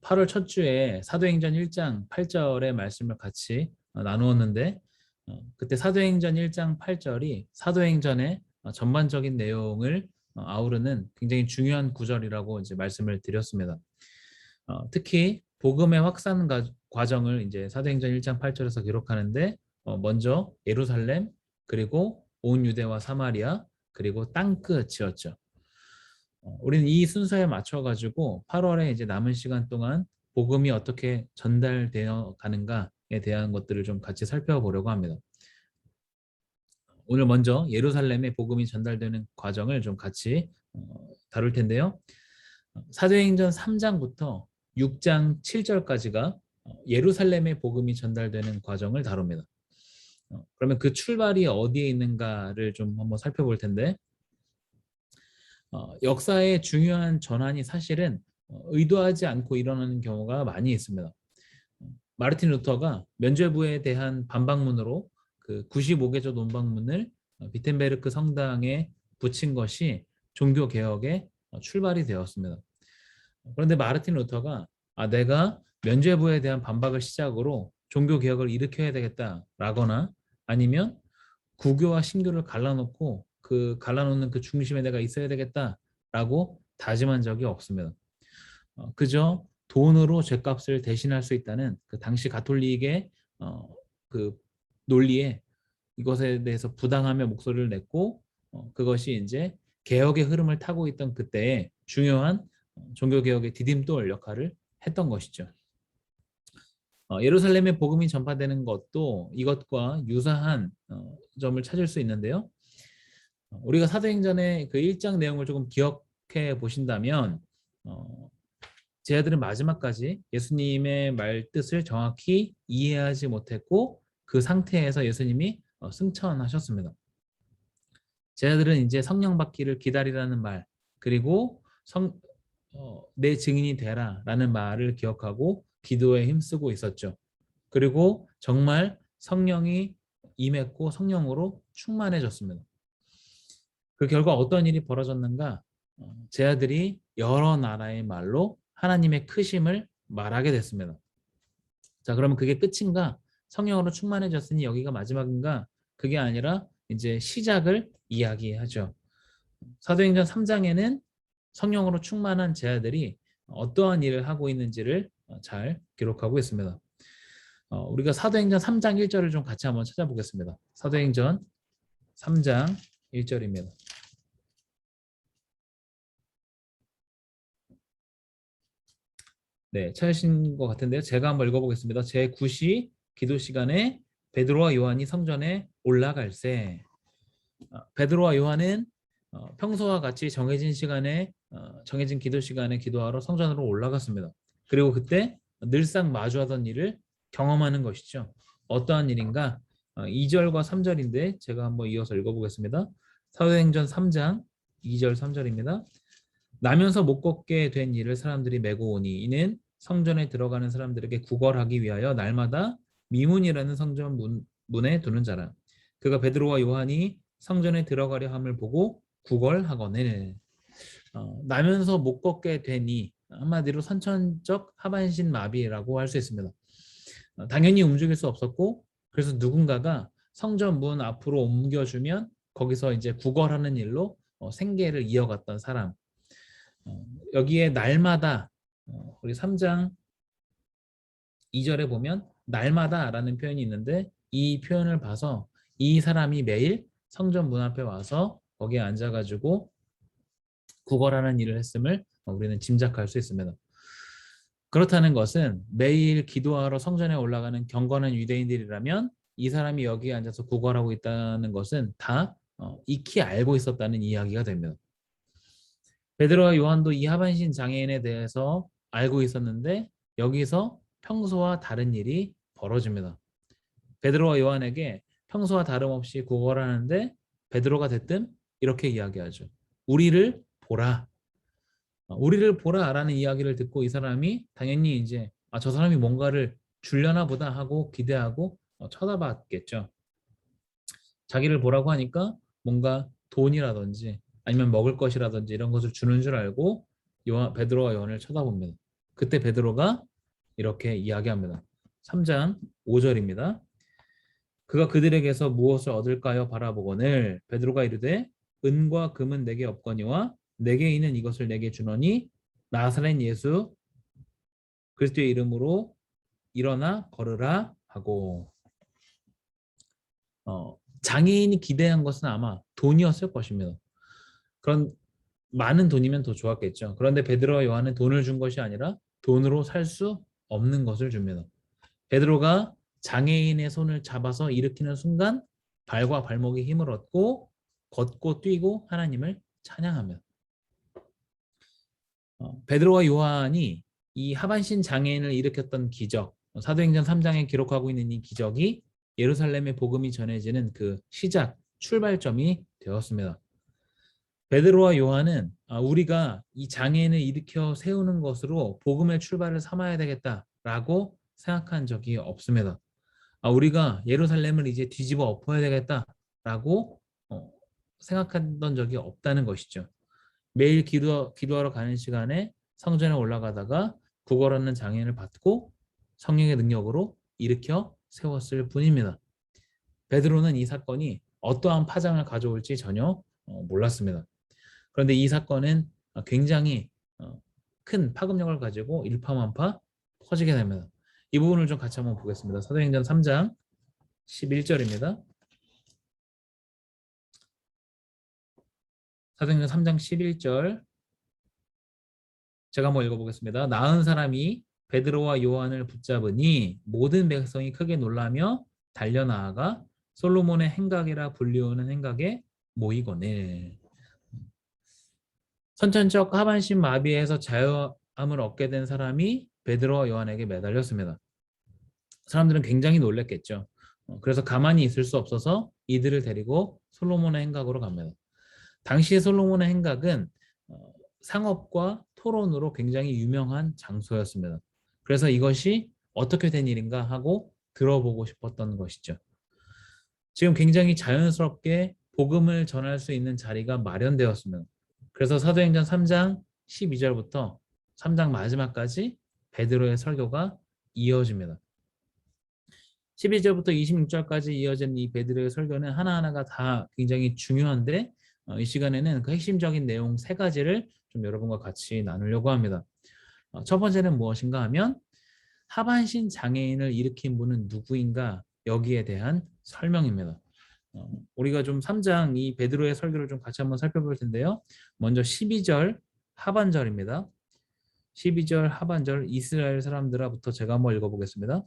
8월 첫 주에 사도행전 1장 8절의 말씀을 같이 나누었는데 그때 사도행전 1장 8절이 사도행전의 전반적인 내용을 아우르는 굉장히 중요한 구절이라고 이제 말씀을 드렸습니다. 특히 복음의 확산 과정을 이제 사도행전 1장 8절에서 기록하는데 먼저 예루살렘 그리고 온 유대와 사마리아 그리고 땅끝이었죠. 우리는 이 순서에 맞춰 가지고 8월에 이제 남은 시간 동안 복음이 어떻게 전달되어 가는가에 대한 것들을 좀 같이 살펴보려고 합니다. 오늘 먼저 예루살렘에 복음이 전달되는 과정을 좀 같이 다룰 텐데요. 사도행전 3장부터 6장 7절까지가 예루살렘에 복음이 전달되는 과정을 다룹니다. 그러면 그 출발이 어디에 있는가를 좀 한번 살펴볼 텐데 역사의 중요한 전환이 사실은 의도하지 않고 일어나는 경우가 많이 있습니다. 마르틴 루터가 면죄부에 대한 반박문으로 그 95개조 논박문을 비텐베르크 성당에 붙인 것이 종교개혁의 출발이 되었습니다. 그런데 마르틴 루터가 내가 면죄부에 대한 반박을 시작으로 종교개혁을 일으켜야 되겠다라거나 아니면 구교와 신교를 갈라놓고 그 갈라놓는 그 중심에 내가 있어야 되겠다라고 다짐한 적이 없습니다. 그저 돈으로 죗값을 대신할 수 있다는 그 당시 가톨릭의 그 논리에 이것에 대해서 부당하며 목소리를 냈고 그것이 이제 개혁의 흐름을 타고 있던 그때의 중요한 종교개혁의 디딤돌 역할을 했던 것이죠. 예루살렘의 복음이 전파되는 것도 이것과 유사한 점을 찾을 수 있는데요. 우리가 사도행전의 그 1장 내용을 조금 기억해 보신다면 제자들은 마지막까지 예수님의 말뜻을 정확히 이해하지 못했고 그 상태에서 예수님이 승천하셨습니다. 제자들은 이제 성령 받기를 기다리라는 말 그리고 내 증인이 되라 라는 말을 기억하고 기도에 힘쓰고 있었죠. 그리고 정말 성령이 임했고 성령으로 충만해졌습니다. 그 결과 어떤 일이 벌어졌는가? 제자들이 여러 나라의 말로 하나님의 크심을 말하게 됐습니다. 자, 그러면 그게 끝인가? 성령으로 충만해졌으니 여기가 마지막인가? 그게 아니라 이제 시작을 이야기하죠. 사도행전 3장에는 성령으로 충만한 제자들이 어떠한 일을 하고 있는지를 잘 기록하고 있습니다. 우리가 사도행전 3장 1절을 좀 같이 한번 찾아보겠습니다. 사도행전 3장 1절입니다. 네, 찾으신 것 같은데요. 제가 한번 읽어보겠습니다. 제9시 기도 시간에 베드로와 요한이 성전에 올라갈새. 베드로와 요한은 평소와 같이 정해진 시간에 정해진 기도 시간에 기도하러 성전으로 올라갔습니다. 그리고 그때 늘상 마주하던 일을 경험하는 것이죠. 어떠한 일인가? 2절과 3절인데 제가 한번 이어서 읽어보겠습니다. 사도행전 3장 2절 3절입니다. 나면서 못 걷게 된 이를 사람들이 메고 오니 이는 성전에 들어가는 사람들에게 구걸하기 위하여 날마다 미문이라는 성전 문에 두는 자라. 그가 베드로와 요한이 성전에 들어가려 함을 보고 구걸하거늘. 나면서 못 걷게 되니 한마디로 선천적 하반신 마비라고 할 수 있습니다. 당연히 움직일 수 없었고 그래서 누군가가 성전 문 앞으로 옮겨주면 거기서 이제 구걸하는 일로 생계를 이어갔던 사람. 여기에 날마다 우리 3장 2절에 보면 날마다라는 표현이 있는데 이 표현을 봐서 이 사람이 매일 성전 문 앞에 와서 거기에 앉아가지고 구걸하는 일을 했음을 우리는 짐작할 수 있습니다. 그렇다는 것은 매일 기도하러 성전에 올라가는 경건한 유대인들이라면 이 사람이 여기에 앉아서 구걸하고 있다는 것은 다 익히 알고 있었다는 이야기가 됩니다. 베드로와 요한도 이 하반신 장애인에 대해서 알고 있었는데 여기서 평소와 다른 일이 벌어집니다. 베드로와 요한에게 평소와 다름없이 구걸하는데 베드로가 대뜸 이렇게 이야기하죠. 우리를 보라. 우리를 보라라는 이야기를 듣고 이 사람이 당연히 이제 저 사람이 뭔가를 주려나 보다 하고 기대하고 쳐다봤겠죠. 자기를 보라고 하니까 뭔가 돈이라든지 아니면 먹을 것이라든지 이런 것을 주는 줄 알고 베드로와 요한을 쳐다봅니다. 그때 베드로가 이렇게 이야기합니다. 3장 5절입니다. 그가 그들에게서 무엇을 얻을까요? 바라보거늘 베드로가 이르되 은과 금은 내게 없거니와 내게 있는 이것을 내게 주노니 나사렛 예수 그리스도의 이름으로 일어나 걸으라 하고 장애인이 기대한 것은 아마 돈이었을 것입니다. 그런 많은 돈이면 더 좋았겠죠. 그런데 베드로와 요한은 돈을 준 것이 아니라 돈으로 살 수 없는 것을 줍니다. 베드로가 장애인의 손을 잡아서 일으키는 순간 발과 발목에 힘을 얻고 걷고 뛰고 하나님을 찬양하며 베드로와 요한이 이 하반신 장애인을 일으켰던 기적 사도행전 3장에 기록하고 있는 이 기적이 예루살렘의 복음이 전해지는 그 시작 출발점이 되었습니다. 베드로와 요한은 우리가 이 장애인을 일으켜 세우는 것으로 복음의 출발을 삼아야 되겠다라고 생각한 적이 없습니다. 우리가 예루살렘을 이제 뒤집어 엎어야 되겠다라고 생각했던 적이 없다는 것이죠. 매일 기도하러 가는 시간에 성전에 올라가다가 구걸하는 장애인을 받고 성령의 능력으로 일으켜 세웠을 뿐입니다. 베드로는 이 사건이 어떠한 파장을 가져올지 전혀 몰랐습니다. 그런데 이 사건은 굉장히 큰 파급력을 가지고 일파만파 퍼지게 됩니다. 이 부분을 좀 같이 한번 보겠습니다. 사도행전 3장 11절입니다. 사도행전 3장 11절 제가 한번 읽어보겠습니다. 나은 사람이 베드로와 요한을 붙잡으니 모든 백성이 크게 놀라며 달려나아가 솔로몬의 행각이라 불리우는 행각에 모이거늘. 선천적 하반신 마비에서 자유함을 얻게 된 사람이 베드로와 요한에게 매달렸습니다. 사람들은 굉장히 놀랐겠죠. 그래서 가만히 있을 수 없어서 이들을 데리고 솔로몬의 행각으로 갑니다. 당시의 솔로몬의 행각은 상업과 토론으로 굉장히 유명한 장소였습니다. 그래서 이것이 어떻게 된 일인가 하고 들어보고 싶었던 것이죠. 지금 굉장히 자연스럽게 복음을 전할 수 있는 자리가 마련되었습니다. 그래서 사도행전 3장 12절부터 3장 마지막까지 베드로의 설교가 이어집니다. 12절부터 26절까지 이어진 이 베드로의 설교는 하나하나가 다 굉장히 중요한데 이 시간에는 그 핵심적인 내용 3가지를 좀 여러분과 같이 나누려고 합니다. 첫 번째는 무엇인가 하면 하반신 장애인을 일으킨 분은 누구인가 여기에 대한 설명입니다. 우리가 좀 3장 이 베드로의 설교를 좀 같이 한번 살펴볼 텐데요. 먼저 12절 하반절입니다. 12절 하반절 이스라엘 사람들아부터 제가 한번 읽어보겠습니다.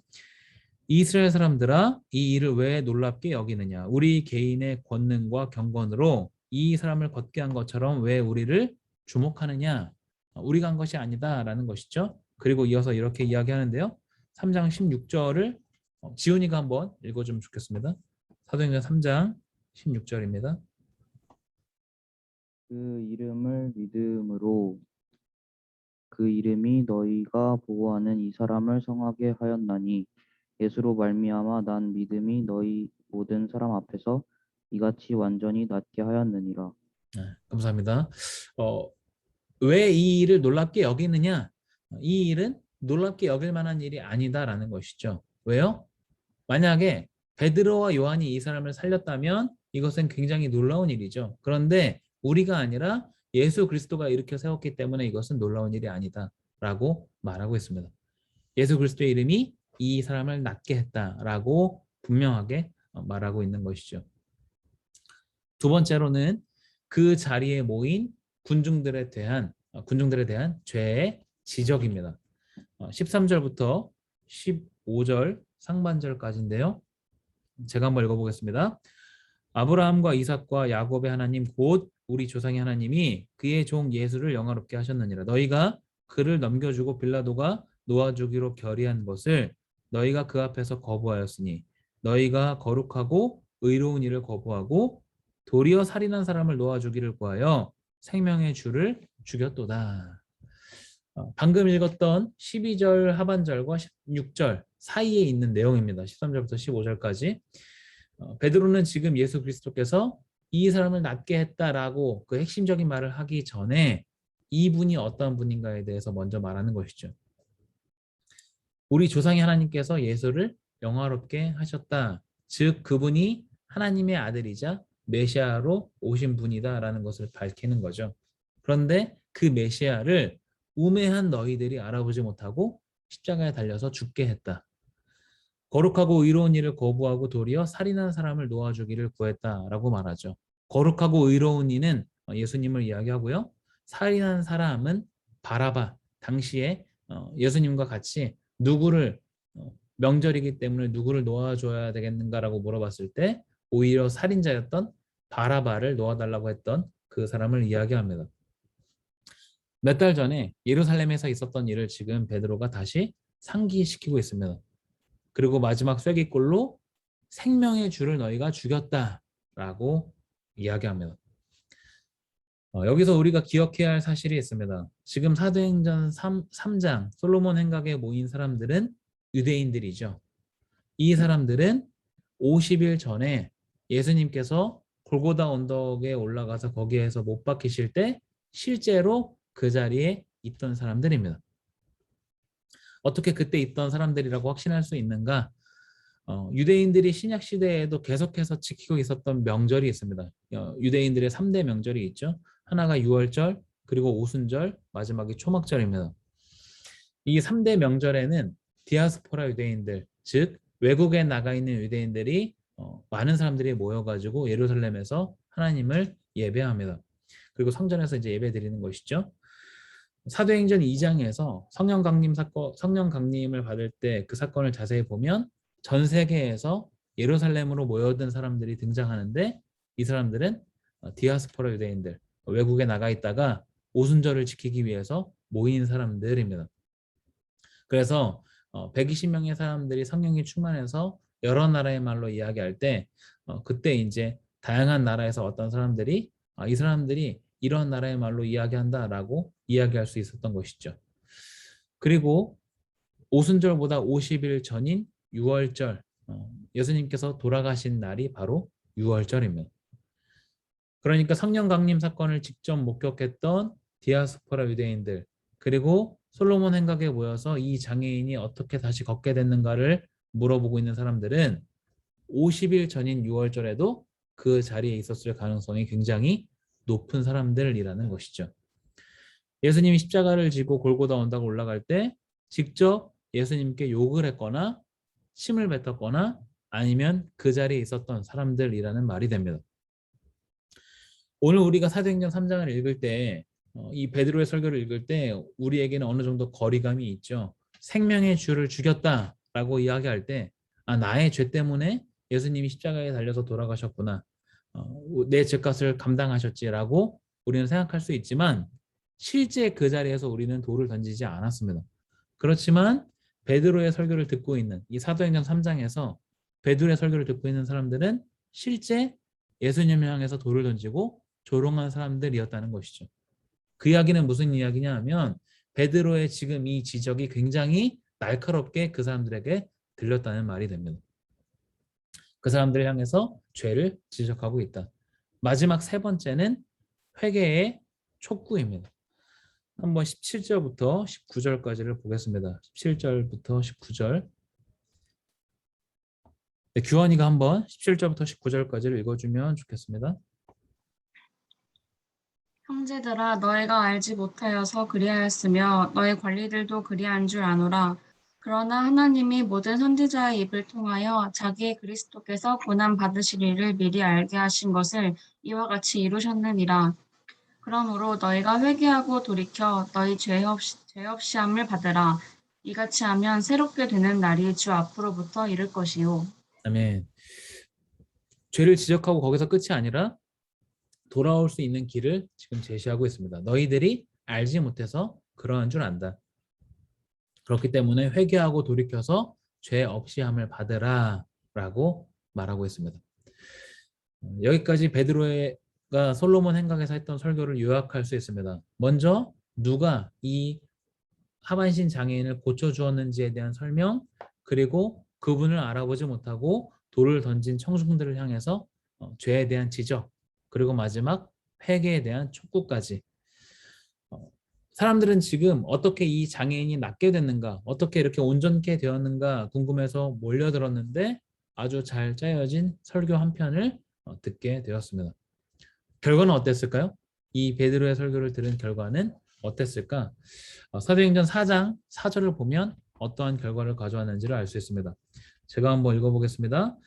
이스라엘 사람들아 이 일을 왜 놀랍게 여기느냐 우리 개인의 권능과 경건으로 이 사람을 걷게 한 것처럼 왜 우리를 주목하느냐 우리가 한 것이 아니다 라는 것이죠. 그리고 이어서 이렇게 이야기하는데요. 3장 16절을 지훈이가 한번 읽어주면 좋겠습니다. 사도행전 3장 16절입니다. 그 이름을 믿음으로 그 이름이 너희가 보고하는 이 사람을 성하게 하였나니 예수로 말미암아 난 믿음이 너희 모든 사람 앞에서 이같이 완전히 낫게 하였느니라. 네, 감사합니다. 왜 이 일을 놀랍게 여기느냐? 이 일은 놀랍게 여길 만한 일이 아니다라는 것이죠. 왜요? 만약에 베드로와 요한이 이 사람을 살렸다면 이것은 굉장히 놀라운 일이죠. 그런데 우리가 아니라 예수 그리스도가 일으켜 세웠기 때문에 이것은 놀라운 일이 아니다라고 말하고 있습니다. 예수 그리스도의 이름이 이 사람을 낫게 했다라고 분명하게 말하고 있는 것이죠. 두 번째로는 그 자리에 모인 군중들에 대한 죄의 지적입니다. 13절부터 15절 상반절까지인데요. 제가 한번 읽어보겠습니다. 아브라함과 이삭과 야곱의 하나님 곧 우리 조상의 하나님이 그의 종 예수를 영화롭게 하셨느니라. 너희가 그를 넘겨주고 빌라도가 놓아주기로 결의한 것을 너희가 그 앞에서 거부하였으니 너희가 거룩하고 의로운 일을 거부하고 도리어 살인한 사람을 놓아주기를 구하여 생명의 주를 죽였도다. 방금 읽었던 12절 하반절과 16절 사이에 있는 내용입니다. 13절부터 15절까지. 베드로는 지금 예수 그리스도께서 이 사람을 낫게 했다라고 그 핵심적인 말을 하기 전에 이분이 어떤 분인가에 대해서 먼저 말하는 것이죠. 우리 조상의 하나님께서 예수를 영화롭게 하셨다. 즉 그분이 하나님의 아들이자 메시아로 오신 분이다라는 것을 밝히는 거죠. 그런데 그 메시아를 우매한 너희들이 알아보지 못하고 십자가에 달려서 죽게 했다. 거룩하고 의로운 일을 거부하고 도리어 살인한 사람을 놓아주기를 구했다라고 말하죠. 거룩하고 의로운 이는 예수님을 이야기하고요. 살인한 사람은 바라바, 당시에 예수님과 같이 누구를 명절이기 때문에 누구를 놓아줘야 되겠는가라고 물어봤을 때 오히려 살인자였던 바라바를 놓아달라고 했던 그 사람을 이야기합니다. 몇 달 전에 예루살렘에서 있었던 일을 지금 베드로가 다시 상기시키고 있습니다. 그리고 마지막 쐐기꼴로 생명의 주를 너희가 죽였다라고 이야기합니다. 여기서 우리가 기억해야 할 사실이 있습니다. 지금 사도행전 3장 솔로몬 행각에 모인 사람들은 유대인들이죠. 이 사람들은 50일 전에 예수님께서 골고다 언덕에 올라가서 거기에서 못 박히실 때 실제로 그 자리에 있던 사람들입니다. 어떻게 그때 있던 사람들이라고 확신할 수 있는가? 유대인들이 신약 시대에도 계속해서 지키고 있었던 명절이 있습니다. 유대인들의 3대 명절이 있죠. 하나가 유월절, 그리고 오순절, 마지막이 초막절입니다. 이 3대 명절에는 디아스포라 유대인들, 즉 외국에 나가 있는 유대인들이 많은 사람들이 모여가지고 예루살렘에서 하나님을 예배합니다. 그리고 성전에서 이제 예배 드리는 것이죠. 사도행전 2장에서 성령 강림을 받을 때 그 사건을 자세히 보면 전 세계에서 예루살렘으로 모여든 사람들이 등장하는데 이 사람들은 디아스포라 유대인들, 외국에 나가 있다가 오순절을 지키기 위해서 모인 사람들입니다. 그래서 120명의 사람들이 성령이 충만해서 여러 나라의 말로 이야기할 때 그때 이제 다양한 나라에서 어떤 사람들이 이 사람들이 이런 나라의 말로 이야기한다라고 이야기할 수 있었던 것이죠. 그리고 오순절보다 50일 전인 6월절, 예수님께서 돌아가신 날이 바로 6월절입니다. 그러니까 성령 강림 사건을 직접 목격했던 디아스포라 유대인들, 그리고 솔로몬 행각에 모여서 이 장애인이 어떻게 다시 걷게 됐는가를 물어보고 있는 사람들은 50일 전인 6월절에도 그 자리에 있었을 가능성이 굉장히 높은 사람들이라는 것이죠. 예수님이 십자가를 지고 골고다 언덕을 올라갈 때 직접 예수님께 욕을 했거나 침을 뱉었거나 아니면 그 자리에 있었던 사람들이라는 말이 됩니다. 오늘 우리가 사도행전 3장을 읽을 때 이 베드로의 설교를 읽을 때 우리에게는 어느 정도 거리감이 있죠. 생명의 주를 죽였다라고 이야기할 때 나의 죄 때문에 예수님이 십자가에 달려서 돌아가셨구나. 내 죄값을 감당하셨지라고 우리는 생각할 수 있지만 실제 그 자리에서 우리는 돌을 던지지 않았습니다. 그렇지만 베드로의 설교를 듣고 있는 이 사도행전 3장에서 베드로의 설교를 듣고 있는 사람들은 실제 예수님을 향해서 돌을 던지고 조롱한 사람들이었다는 것이죠. 그 이야기는 무슨 이야기냐 하면 베드로의 지금 이 지적이 굉장히 날카롭게 그 사람들에게 들렸다는 말이 됩니다. 그 사람들을 향해서 죄를 지적하고 있다. 마지막 세 번째는 회개의 촉구입니다. 한번 17절부터 19절까지를 보겠습니다. 17절부터 19절. 네, 규환이가 한번 17절부터 19절까지를 읽어주면 좋겠습니다. 형제들아 너희가 알지 못하여서 그리하였으며 너희 관리들도 그리한 줄 아노라. 그러나 하나님이 모든 선지자의 입을 통하여 자기 그리스도께서 고난 받으시리를 미리 알게 하신 것을 이와 같이 이루셨느니라. 그러므로 너희가 회개하고 돌이켜 너희 죄 없이함을 받으라. 이같이 하면 새롭게 되는 날이 주 앞으로부터 이를 것이요. 아멘. 죄를 지적하고 거기서 끝이 아니라 돌아올 수 있는 길을 지금 제시하고 있습니다. 너희들이 알지 못해서 그러한 줄 안다. 그렇기 때문에 회개하고 돌이켜서 죄 없이 함을 받으라 라고 말하고 있습니다. 여기까지 베드로가 솔로몬 행각에서 했던 설교를 요약할 수 있습니다. 먼저 누가 이 하반신 장애인을 고쳐주었는지에 대한 설명, 그리고 그분을 알아보지 못하고 돌을 던진 청중들을 향해서 죄에 대한 지적, 그리고 마지막 회개에 대한 촉구까지 사람들은 지금 어떻게 이 장애인이 낫게 됐는가, 어떻게 이렇게 온전케 되었는가 궁금해서 몰려들었는데 아주 잘 짜여진 설교 한 편을 듣게 되었습니다. 결과는 어땠을까요? 이 베드로의 설교를 들은 결과는 어땠을까? 사도행전 4장 4절을 보면 어떠한 결과를 가져왔는지를 알 수 있습니다. 제가 한번 읽어보겠습니다.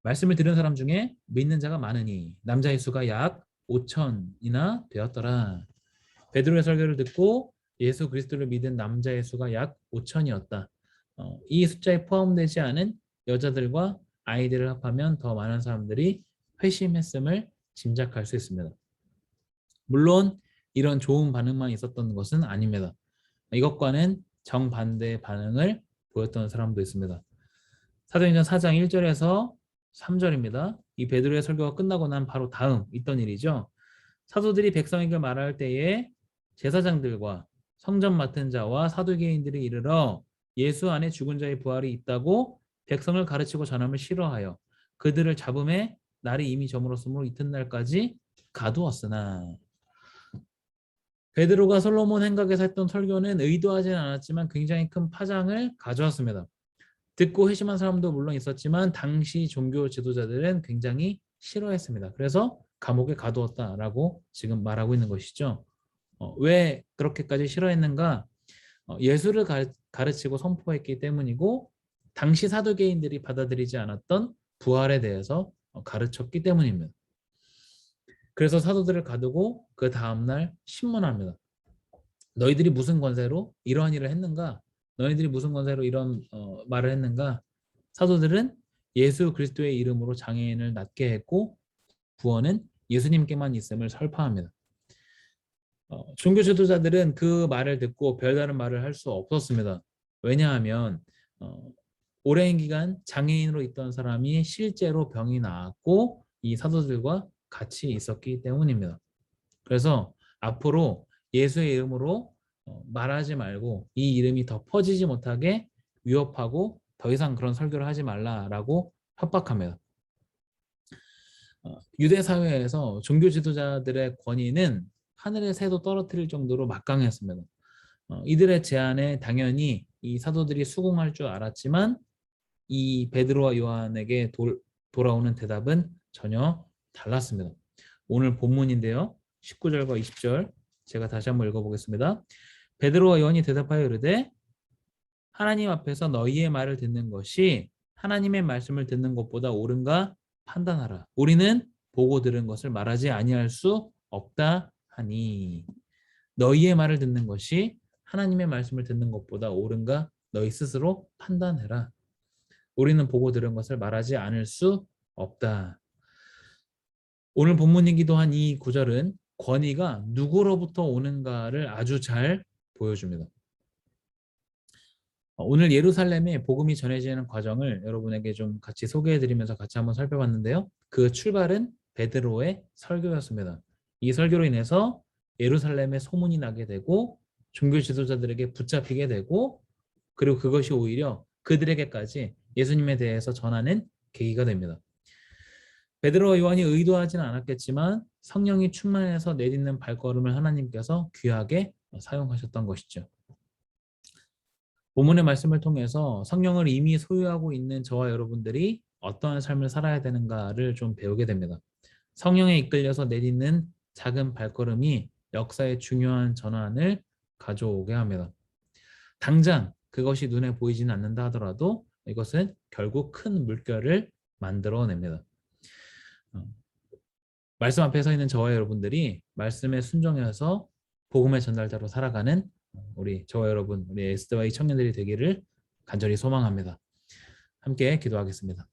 말씀을 들은 사람 중에 믿는 자가 많으니 남자의 수가 약 5천이나 되었더라. 베드로의 설교를 듣고 예수 그리스도를 믿은 남자의 수가 약 5천이었다. 이 숫자에 포함되지 않은 여자들과 아이들을 합하면 더 많은 사람들이 회심했음을 짐작할 수 있습니다. 물론 이런 좋은 반응만 있었던 것은 아닙니다. 이것과는 정반대의 반응을 보였던 사람도 있습니다. 사도행전 4장 1절에서 3절입니다. 이 베드로의 설교가 끝나고 난 바로 다음 있던 일이죠. 사도들이 백성에게 말할 때에 제사장들과 성전 맡은 자와 사두개인들이 이르러 예수 안에 죽은 자의 부활이 있다고 백성을 가르치고 전함을 싫어하여 그들을 잡음에 날이 이미 저물었으므로 이튿날까지 가두었으나. 베드로가 솔로몬 행각에서 했던 설교는 의도하지는 않았지만 굉장히 큰 파장을 가져왔습니다. 듣고 회심한 사람도 물론 있었지만 당시 종교 지도자들은 굉장히 싫어했습니다. 그래서 감옥에 가두었다라고 지금 말하고 있는 것이죠. 왜 그렇게까지 싫어했는가? 예수를 가르치고 선포했기 때문이고 당시 사두개인들이 받아들이지 않았던 부활에 대해서 가르쳤기 때문입니다. 그래서 사도들을 가두고 그 다음날 신문합니다. 너희들이 무슨 권세로 이러한 일을 했는가? 너희들이 무슨 권세로 이런 말을 했는가? 사도들은 예수 그리스도의 이름으로 장애인을 낫게 했고 구원은 예수님께만 있음을 설파합니다. 종교 지도자들은 그 말을 듣고 별다른 말을 할 수 없었습니다. 왜냐하면 오랜 기간 장애인으로 있던 사람이 실제로 병이 나았고 이 사도들과 같이 있었기 때문입니다. 그래서 앞으로 예수의 이름으로 말하지 말고 이 이름이 더 퍼지지 못하게 위협하고 더 이상 그런 설교를 하지 말라라고 협박합니다. 유대 사회에서 종교 지도자들의 권위는 하늘의 새도 떨어뜨릴 정도로 막강했습니다. 이들의 제안에 당연히 이 사도들이 수긍할 줄 알았지만 이 베드로와 요한에게 돌아오는 대답은 전혀 달랐습니다. 오늘 본문인데요. 19절과 20절 제가 다시 한번 읽어보겠습니다. 베드로와 요한이 대답하여 이르되 하나님 앞에서 너희의 말을 듣는 것이 하나님의 말씀을 듣는 것보다 옳은가 판단하라. 우리는 보고 들은 것을 말하지 아니할 수 없다 하니. 너희의 말을 듣는 것이 하나님의 말씀을 듣는 것보다 옳은가 너희 스스로 판단해라. 우리는 보고 들은 것을 말하지 않을 수 없다. 오늘 본문이기도 한 이 구절은 권위가 누구로부터 오는가를 아주 잘 보여줍니다. 오늘 예루살렘에 복음이 전해지는 과정을 여러분에게 좀 같이 소개해드리면서 같이 한번 살펴봤는데요. 그 출발은 베드로의 설교였습니다. 이 설교로 인해서 예루살렘에 소문이 나게 되고 종교 지도자들에게 붙잡히게 되고 그리고 그것이 오히려 그들에게까지 예수님에 대해서 전하는 계기가 됩니다. 베드로와 요한이 의도하지는 않았겠지만 성령이 충만해서 내딛는 발걸음을 하나님께서 귀하게 사용하셨던 것이죠. 본문의 말씀을 통해서 성령을 이미 소유하고 있는 저와 여러분들이 어떠한 삶을 살아야 되는가를 좀 배우게 됩니다. 성령에 이끌려서 내딛는 작은 발걸음이 역사의 중요한 전환을 가져오게 합니다. 당장 그것이 눈에 보이지는 않는다 하더라도 이것은 결국 큰 물결을 만들어냅니다. 말씀 앞에 서 있는 저와 여러분들이 말씀에 순종해서 복음의 전달자로 살아가는 우리 저와 여러분, 우리 SDY 청년들이 되기를 간절히 소망합니다. 함께 기도하겠습니다.